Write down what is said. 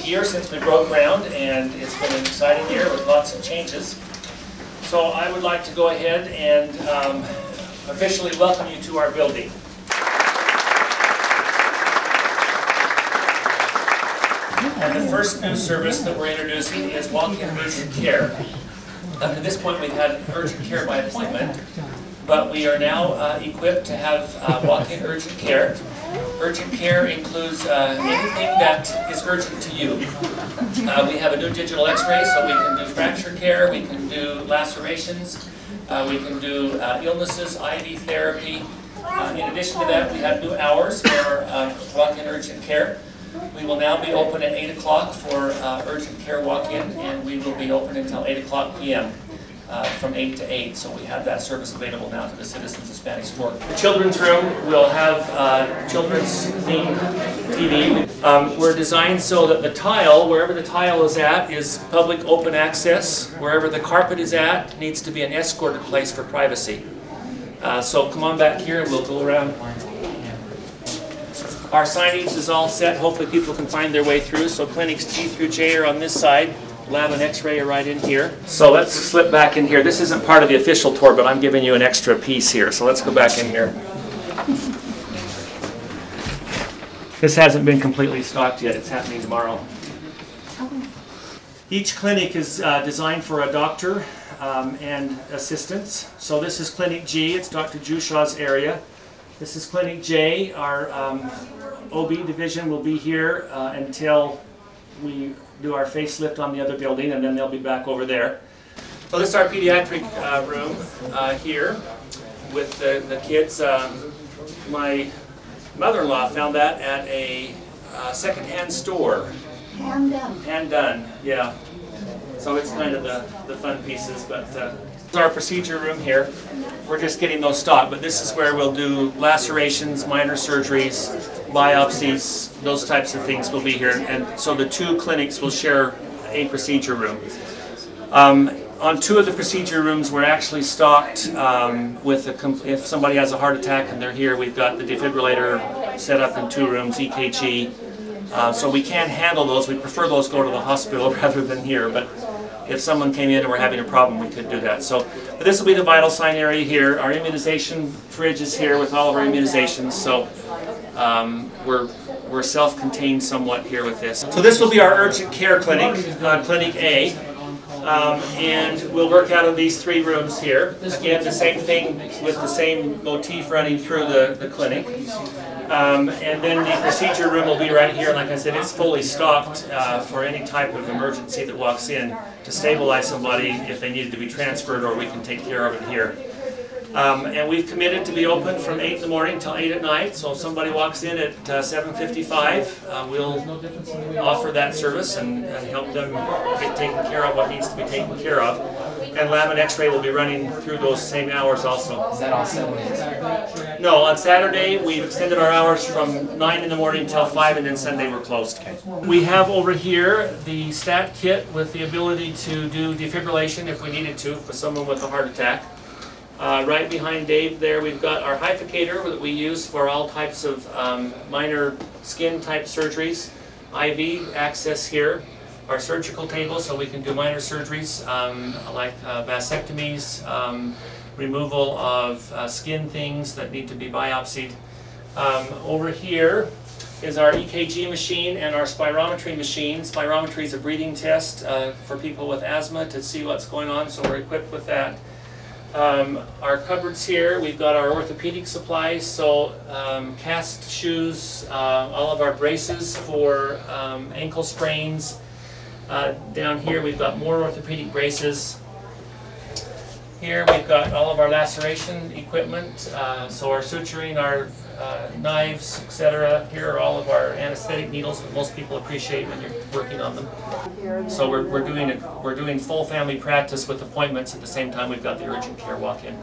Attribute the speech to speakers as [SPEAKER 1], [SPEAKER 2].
[SPEAKER 1] year since we broke ground, and it's been an exciting year with lots of changes. So I would like to go ahead and officially welcome you to our building. And the first new service that we're introducing is walk-in urgent care. Up to this point we've had urgent care by appointment, but we are now equipped to have walk-in urgent care. Urgent care includes anything that is urgent to you. We have a new digital x-ray, so we can do fracture care, we can do lacerations, we can do illnesses, IV therapy. In addition to that, we have new hours for walk-in urgent care. We will now be open at 8 o'clock for urgent care walk-in, and we will be open until 8 o'clock p.m. From 8 to 8, so we have that service available now to the citizens of Spanish Fork. The children's room will have children's themed TV. We're designed so that the tile, wherever the tile is at, is public open access. Wherever the carpet is at, needs to be an escorted place for privacy. So come on back here and we'll go around. Our signage is all set. Hopefully people can find their way through. So clinics G through J are on this side. Lab and x-ray are right in here. So let's slip back in here. This isn't part of the official tour, but I'm giving you an extra piece here. So let's go back in here. This hasn't been completely stocked yet. It's happening tomorrow. Each clinic is designed for a doctor and assistants. So this is Clinic G. It's Dr. Jushaw's area. This is Clinic J. Our OB division will be here until we do our facelift on the other building, and then they'll be back over there. So this is our pediatric room here with the kids. My mother-in-law found that at a second-hand store. Hand done. Hand done, yeah. So it's kind of the fun pieces, but this is our procedure room here. We're just getting those stocked, but this is where we'll do lacerations, minor surgeries, biopsies, those types of things will be here. And so the two clinics will share a procedure room. On two of the procedure rooms, we're actually stocked with if somebody has a heart attack and they're here, we've got the defibrillator set up in two rooms, EKG. So we can handle those. We prefer those go to the hospital rather than here, but if someone came in and we're having a problem, we could do that. So this will be the vital sign area here. Our immunization fridge is here with all of our immunizations. So we're self-contained somewhat here with this. So this will be our urgent care clinic, Clinic A. And we'll work out of these three rooms here. Again, the same thing with the same motif running through the clinic. And then the procedure room will be right here. Like I said, it's fully stocked for any type of emergency that walks in to stabilize somebody if they needed to be transferred, or we can take care of it here. And we've committed to be open from 8 in the morning till 8 at night. So if somebody walks in at 7:55, we'll offer that service and help them get taken care of what needs to be taken care of. And lab and x-ray will be running through those same hours also.
[SPEAKER 2] Is that all 7 days?
[SPEAKER 1] No, on Saturday we've extended our hours from 9 in the morning till 5, and then Sunday we're closed. We have over here the STAT kit with the ability to do defibrillation if we needed to for someone with a heart attack. Right behind Dave there, we've got our hyphacator that we use for all types of minor skin type surgeries. IV access here. Our surgical table, so we can do minor surgeries like vasectomies, removal of skin things that need to be biopsied. Over here is our EKG machine and our spirometry machine. Spirometry is a breathing test for people with asthma to see what's going on, so we're equipped with that. Our cupboards here, we've got our orthopedic supplies, so cast shoes, all of our braces for ankle sprains. Down here we've got more orthopedic braces. Here we've got all of our laceration equipment, so our suturing, our knives, etc. Here are all of our anesthetic needles that most people appreciate when you're working on them. So we're doing full family practice with appointments at the same time we've got the urgent care walk-in.